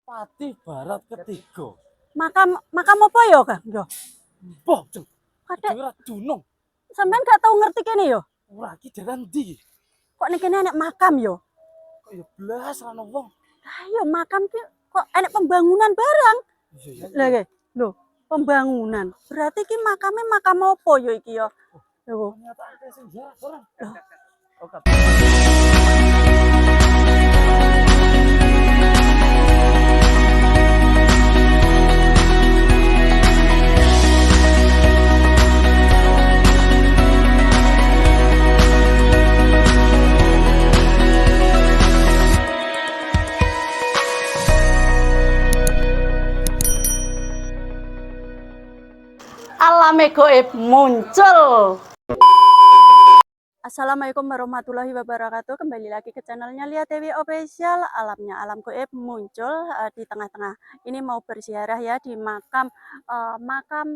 Pati Barat ketiga. Makam apa ya, Kang? Yo. Mbah, Jeng. Kadek Ora dunung. sampean gak tau ngerti kene yo. Ora iki dalan ndi? Kok nek kene enek makam yo? Kok ya blas ana wong. Lah yo makam ki kok enek pembangunan barang. Iya. Lah nggih. Lho, pembangunan. Berarti ki makame makam apa yo iki yo? Lho. Ternyata akeh sing jarak orang. Oke. Alame goib muncul. Assalamualaikum warahmatullahi wabarakatuh. Kembali lagi ke channelnya Lia Dewi Official. Alamnya alam goib muncul di tengah-tengah. Ini mau berziarah ya di makam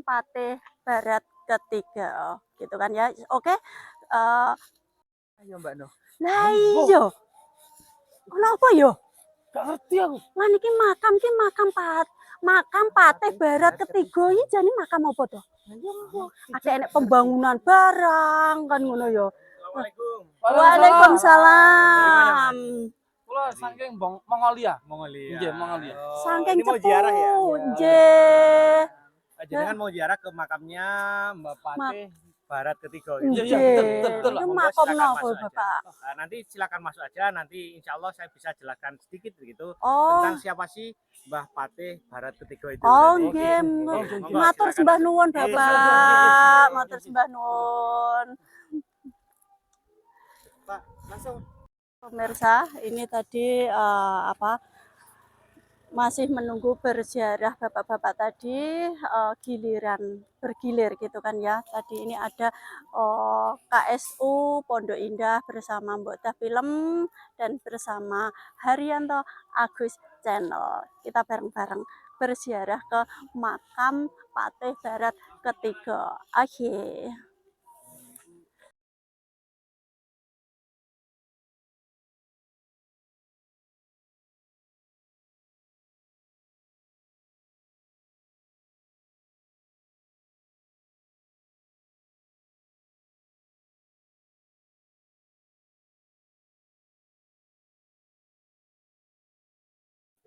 Patih Barat ketiga, gitu kan ya. Oke. Ayo Mbak No. Lah iya. Kenapa yo? Gak ngerti aku. Lah niki makam Patih Barat ketiga iki jane makam apa to? Ada enek pembangunan barang kan ngono yo. Assalamualaikum. Waalaikumsalam. Kula saking Mongolia. Mongolia. Nggih, Mongolia. Saking ini mau ziarah ya? Nggih. Jenengan mau ziarah ke makamnya Mbak Patih Barat ketiga. Iya, betul. Itu Monggo, makom silakan nopo, masuk aja. Bapak? Nah, nanti silakan masuk aja. Nanti insya Allah saya bisa jelaskan sedikit begitu Oh. tentang siapa sih Mbah Patih Barat ketiga itu. Oh, Nanti. nggih. Monggo, Matur silakan. sembah nuwun, Iya, Bapak. Matur sembah nuwun. Pak, langsung. Pemirsa, ini tadi masih menunggu berziarah bapak-bapak tadi giliran bergilir gitu kan ya. Tadi ini ada KSU Pondok Indah bersama Mbok Dah Film dan bersama Haryanto Agus Channel. Kita bareng-bareng berziarah ke makam Patih Barat ketiga. Oke.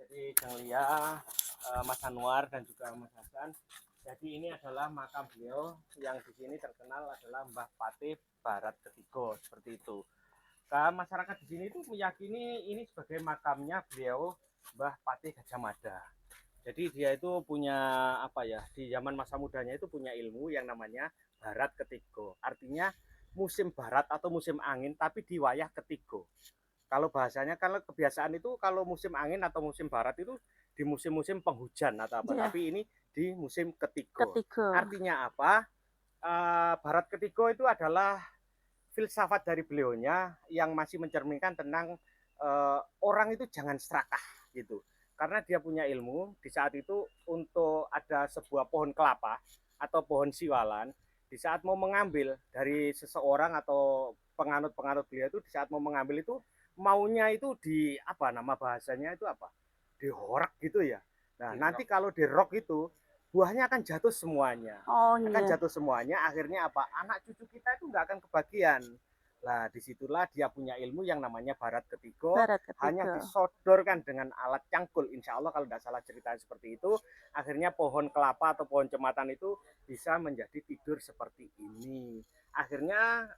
Jadi Jang Lia, Mas Anwar dan juga Mas Hasan. Jadi ini adalah makam beliau yang di sini terkenal adalah Mbah Patih Barat ketiga seperti itu. Nah, masyarakat di sini itu meyakini ini sebagai makamnya beliau Mbah Patih Gajah Mada. Jadi dia itu punya apa ya, di zaman masa mudanya itu punya ilmu yang namanya Barat ketiga. Artinya musim barat atau musim angin tapi di wayah ketiga. Kalau bahasanya, kalau kebiasaan itu kalau musim angin atau musim barat itu di musim-musim penghujan atau apa, tapi ini di musim ketiga. Artinya apa? Barat ketiga itu adalah filsafat dari beliaunya yang masih mencerminkan tentang orang itu jangan serakah gitu. Karena dia punya ilmu di saat itu untuk ada sebuah pohon kelapa atau pohon siwalan, di saat mau mengambil dari seseorang atau penganut-penganut beliau itu, di saat mau mengambil itu maunya itu di apa nama bahasanya itu apa? Dihorek gitu ya. Nah, nanti kalau dirok itu buahnya akan jatuh semuanya. Akan jatuh semuanya, akhirnya apa? Anak cucu kita itu nggak akan kebagian. Nah, disitulah dia punya ilmu yang namanya Barat ketiga. Hanya disodorkan dengan alat cangkul. Insya Allah kalau tidak salah ceritanya seperti itu, akhirnya pohon kelapa atau pohon cematan itu bisa menjadi tidur seperti ini. Akhirnya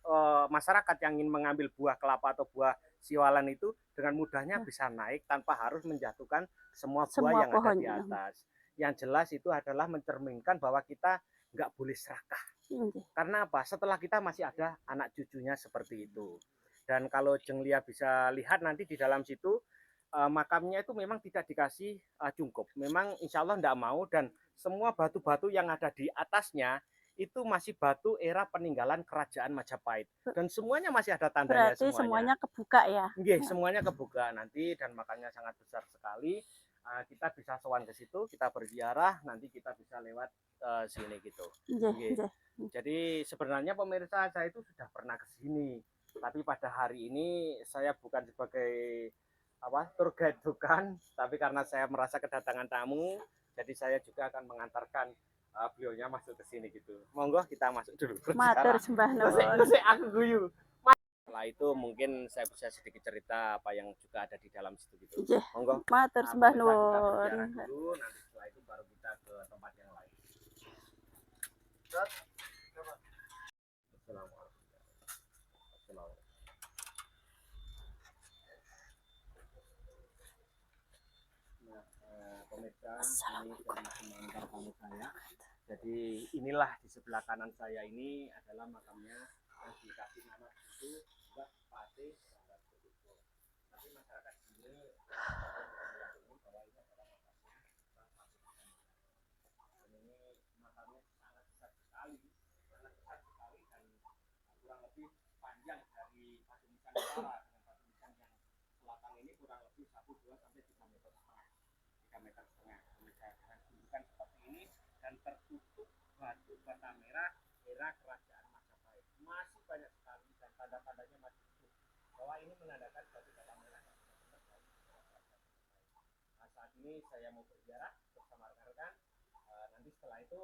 masyarakat yang ingin mengambil buah kelapa atau buah siwalan itu dengan mudahnya bisa naik tanpa harus menjatuhkan semua buah yang ada di atas. Yang jelas itu adalah mencerminkan bahwa kita nggak boleh serakah. Karena apa? Setelah kita masih ada anak cucunya seperti itu. Dan kalau Jeng Lia bisa lihat nanti di dalam situ makamnya itu memang tidak dikasih cungkup. Memang insya Allah tidak mau, dan semua batu-batu yang ada di atasnya itu masih batu era peninggalan kerajaan Majapahit, dan semuanya masih ada tandanya. Berarti semuanya kebuka ya? Nggih, semuanya kebuka nanti, dan makanya sangat besar sekali. Kita bisa sowan ke situ, kita berziarah, nanti kita bisa lewat sini gitu. Jadi sebenarnya pemirsa, saya itu sudah pernah ke sini, tapi pada hari ini saya bukan sebagai tour guide bukan, tapi karena saya merasa kedatangan tamu, jadi saya juga akan mengantarkan beliaunya masuk ke sini gitu. Monggo kita masuk dulu. Matur sembah nuwun. Terus aku guyu. Setelah itu mungkin saya bisa sedikit cerita apa yang juga ada di dalam situ gitu. Nggih, Monggo. matur sembah Pemirsa, kita berziarah nuwun. dulu, nanti setelah itu baru kita ke tempat yang lain. Assalamualaikum. Nah, pemirsa, ini saya mengantar tamu saya. Jadi inilah di sebelah kanan saya ini adalah makamnya yang dikasih nama itu Mbah Patih Barat Kediko. Tapi masyarakat sini umum bahwa ini adalah makamnya Mbah Patih Barat. Dan ini makamnya sangat besar sekali dan kurang lebih panjang dari Padulisan Utara dengan Padulisan yang selatan ini kurang lebih 1, 2 sampai 3 meter setengah. 3 meter setengah dengan gundukan seperti ini dan tertutup batu bata merah era kerajaan Majapahit. Masih banyak sekali dan tanda-tandanya masih hidup bahwa ini menandakan batu bata merah yang benar-benar dari kerajaan Majapahit. Nah, saat ini saya mau berziarah bersama rekan-rekan. Nanti setelah itu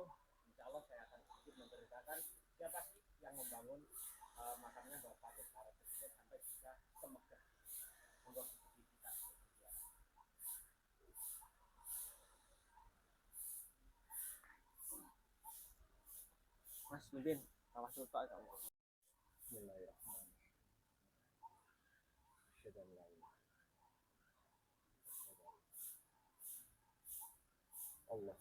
insya Allah saya akan sedikit menceritakan siapa sih yang membangun makamnya Mbah Patih Barat Kediko sampai bisa semegah. Monggo kita berziarah. Mas Mimpin, awas lupa kamu. Bismillahirrahmanirrahim. Asyhadu an la ilaha illallah.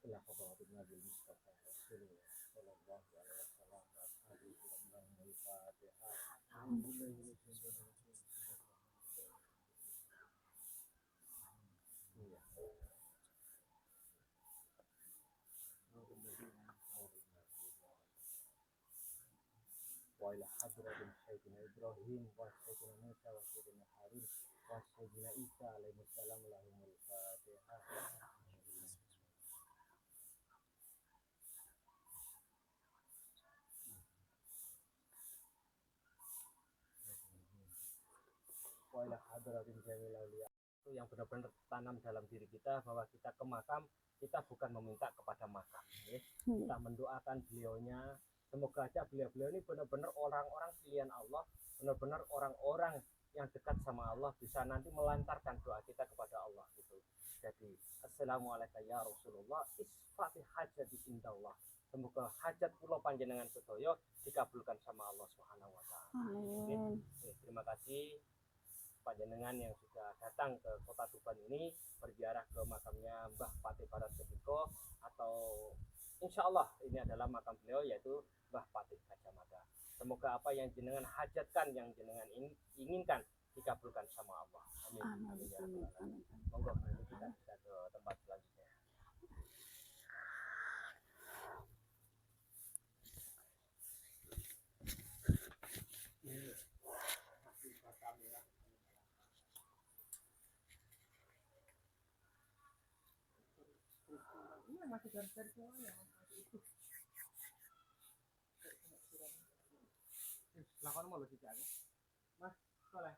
Ila hadratin Nabi Mustafa Rasulullah sallallahu alaihi wasallam wa ashabihi wa Fatihah. Alhamdulillah. Wa ila hadratin Sayyidina Ibrahim wa Sayyidina Musa wa Sayyidina Harun wa Sayyidina Isa alaihi salam lahumul Fatihah. Wa ila hadratin jamil auliya. Itu yang benar-benar tanam dalam diri kita bahwa kita ke makam, kita bukan meminta kepada makam, ya. Kita mendoakan beliaunya. Semoga aja beliau-beliau ini benar-benar orang-orang pilihan Allah, benar-benar orang-orang yang dekat sama Allah, bisa nanti melantarkan doa kita kepada Allah gitu. Jadi assalamualaikum ya Rasulullah isfati hajat indallah. Semoga hajat kula panjenengan sedaya dikabulkan sama Allah Subhanahu wa taala. Amin. Terima kasih panjenengan yang sudah datang ke Kota Tuban ini berziarah ke makamnya Mbah Patih Barat Kediko, atau insya Allah ini adalah makam beliau yaitu Mbah Patih Gajah Mada. Semoga apa yang jenengan hajatkan, yang jenengan inginkan dikabulkan sama Allah. Amin. Amin. Amin. Monggo kita bisa ke tempat selanjutnya. Masih garis-garis semuanya. Lakukan mau lo tidak, Mas Soleh.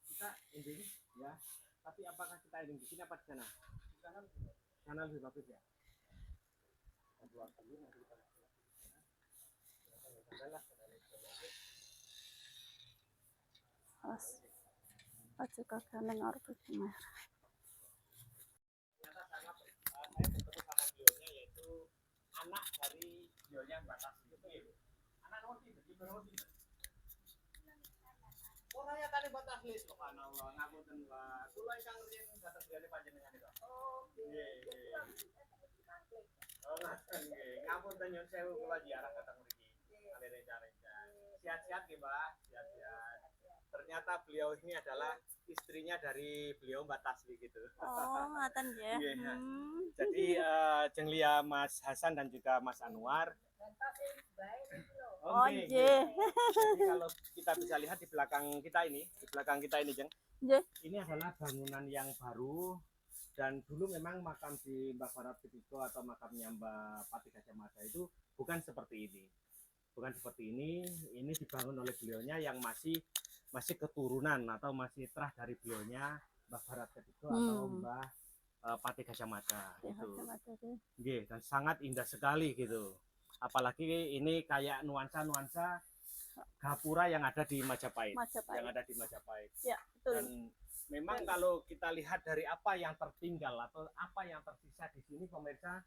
Kita ending ya. Tapi apakah kita ending di sini apa di sana? Sana lebih bagus ya. Dua kali nanti kita Aja kagak mengarep merah. Anak dari beliaunya Mbak Tasli. Anak nomor 3, di nomor 3. Orang yang tadi Mbak Tasli, subhanallah, ngapunten Mbak. Kula ingkang riyen dateng griyane panjenengan itu. Oh, nggih. Oh, nggih. Ngapunten nyuwun sewu kula ziarah dateng mriki. Reca-reca. Sehat-sehat nggih, Mbak. Sehat-sehat. Ternyata beliau ini adalah istrinya dari beliau Mbak Tasli gitu. Oh, ngaten ya. Yeah. Jadi jenglia Mas Hasan dan juga Mas Anwar. Oh, Okay. iya. Jadi kalau kita bisa lihat di belakang kita ini, Jeng. Iya. Ini adalah bangunan yang baru dan dulu memang makam di Mbah Barat Kediko atau makamnya Mbah Patih Gajah Mada itu bukan seperti ini. bukan seperti ini dibangun oleh beliaunya yang masih keturunan atau masih terah dari beliaunya Mbah Barat Ketiga atau Mbah Patih Gajah Mada gitu. Dan sangat indah sekali gitu. Apalagi ini kayak nuansa gapura yang ada di Majapahit. Yang ada di Majapahit. Ya, betul. Dan memang kalau kita lihat dari apa yang tertinggal atau apa yang tersisa di sini pemirsa,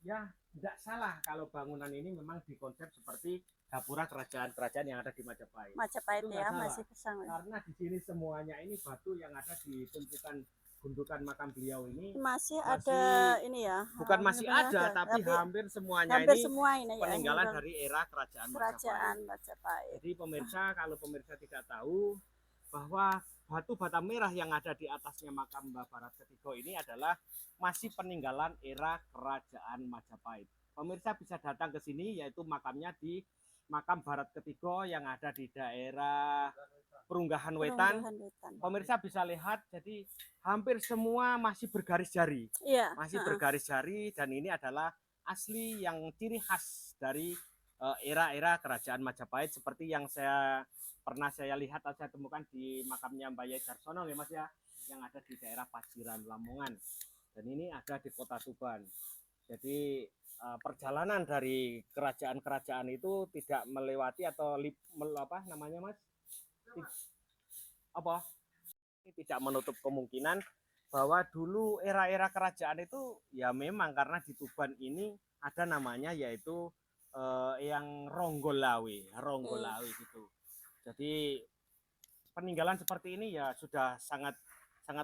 ya tidak salah kalau bangunan ini memang dikonsep seperti gapura kerajaan-kerajaan yang ada di Majapahit. Majapahit ya, masih kesang. Karena di sini semuanya ini batu yang ada di tumpukan gundukan makam beliau ini masih ada ini ya. Bukan masih ada, tapi hampir semuanya ini peninggalan dari era kerajaan Majapahit. Jadi pemirsa, kalau pemirsa tidak tahu bahwa batu bata merah yang ada di atasnya makam Mbah Barat Ketiga ini adalah masih peninggalan era kerajaan Majapahit. Pemirsa bisa datang ke sini, yaitu makamnya di makam Barat Ketiga yang ada di daerah Perunggahan Wetan. Pemirsa bisa lihat, jadi hampir semua masih bergaris jari. Iya. Masih bergaris jari, dan ini adalah asli yang ciri khas dari era-era kerajaan Majapahit seperti yang pernah saya lihat atau saya temukan di makamnya Mbah Yai Darsono ya Mas ya, yang ada di daerah Paciran Lamongan. Dan ini ada di Kota Tuban. Jadi perjalanan dari kerajaan-kerajaan itu tidak melewati atau apa namanya Mas? Ini tidak menutup kemungkinan bahwa dulu era-era kerajaan itu ya memang karena di Tuban ini ada namanya yaitu yang Ronggolawe gitu. Jadi peninggalan seperti ini ya sudah sangat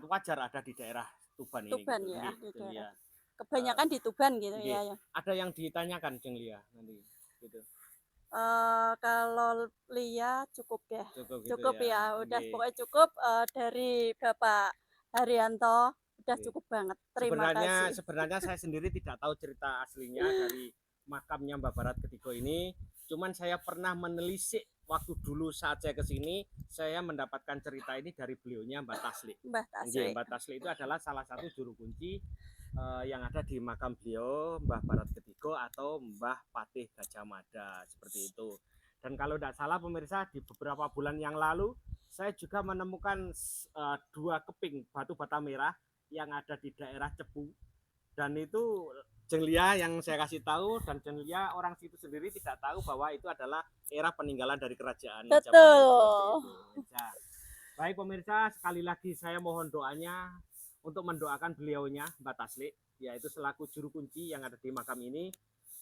wajar ada di daerah Tuban ini. Tuban gitu. Ya, di daerah. Kebanyakan di Tuban gitu ya. Ada yang ditanyakan Jeng Lia nanti gitu. Kalau Lia cukup ya, cukup ya. Udah pokoknya cukup dari Bapak Haryanto udah cukup banget. Terima kasih. Sebenarnya saya sendiri tidak tahu cerita aslinya dari makamnya Mbah Barat Ketiga ini. Cuman saya pernah menelisik waktu dulu saat saya kesini, saya mendapatkan cerita ini dari beliaunya Mbah Tasli. Mbah Tasli itu adalah salah satu juru kunci yang ada di makam beliau Mbah Barat Ketiga atau Mbah Patih Gajah Mada seperti itu. Dan kalau tidak salah pemirsa, di beberapa bulan yang lalu saya juga menemukan 2 keping batu bata merah yang ada di daerah Cepu, dan itu Jeng Lia yang saya kasih tahu, dan Jeng Lia orang situ sendiri tidak tahu bahwa itu adalah era peninggalan dari kerajaan Majapahit. Baik pemirsa, sekali lagi saya mohon doanya untuk mendoakan beliaunya Mbah Tasli, yaitu selaku juru kunci yang ada di makam ini.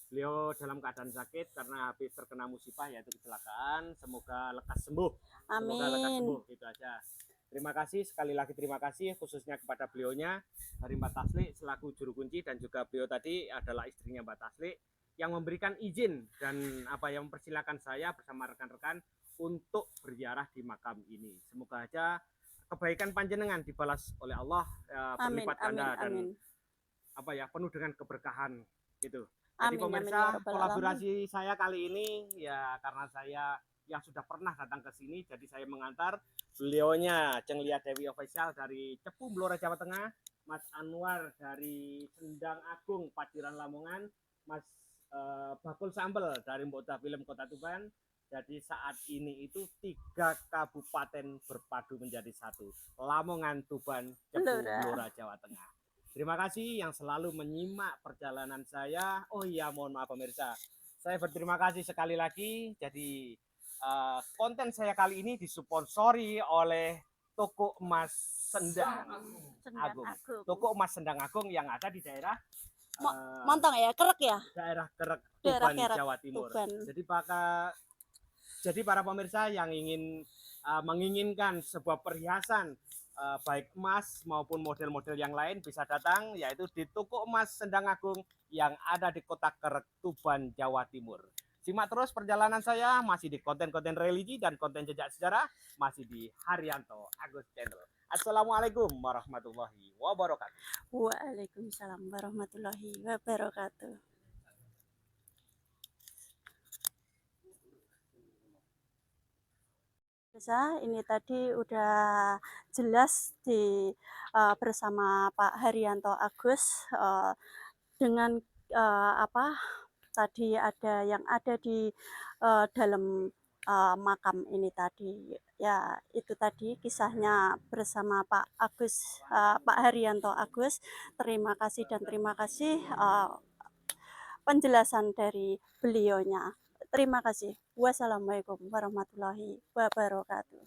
Beliau dalam keadaan sakit karena habis terkena musibah yaitu kecelakaan. Semoga lekas sembuh. Amin. Semoga lekas sembuh, gitu aja. Terima kasih, sekali lagi terima kasih khususnya kepada beliaunya dari Mbah Tasli selaku juru kunci, dan juga beliau tadi adalah istrinya Mbah Tasli yang memberikan izin dan mempersilakan saya bersama rekan-rekan untuk berziarah di makam ini. Semoga aja kebaikan panjenengan dibalas oleh Allah berlipat ganda dan penuh dengan keberkahan gitu. Jadi pemirsa, kolaborasi saya kali ini ya karena saya yang sudah pernah datang ke sini, jadi saya mengantar beliaunya Jeng Lia Dewi Official dari Cepu Blora Jawa Tengah, Mas Anwar dari Sendang Agung Paciran Lamongan, Mas Bakul Sambel dari Mbota Film Kota Tuban. Jadi saat ini itu 3 kabupaten berpadu menjadi satu, Lamongan, Tuban, Cepu Blora Jawa Tengah. Terima kasih yang selalu menyimak perjalanan saya. Oh iya, mohon maaf pemirsa, saya berterima kasih sekali lagi. Jadi konten saya kali ini disponsori oleh Toko Emas Sendang Agung. Toko Emas Sendang Agung yang ada di daerah Montong ya, Kerek ya? Daerah Kerek, Tuban, Jawa Timur. Tuban. Jadi para pemirsa yang menginginkan sebuah perhiasan baik emas maupun model-model yang lain bisa datang, yaitu di Toko Emas Sendang Agung yang ada di Kota Kerek, Tuban, Jawa Timur. Simak terus perjalanan saya masih di konten-konten religi dan konten jejak sejarah masih di Haryanto Agus Channel. Assalamualaikum warahmatullahi wabarakatuh. Waalaikumsalam warahmatullahi wabarakatuh. Ini tadi udah jelas bersama Pak Haryanto Agus dengan tadi ada yang ada di dalam makam ini tadi. Ya, itu tadi kisahnya bersama Pak Agus, Pak Haryanto Agus. Terima kasih dan terima kasih penjelasan dari beliaunya. Terima kasih. Wassalamualaikum warahmatullahi wabarakatuh.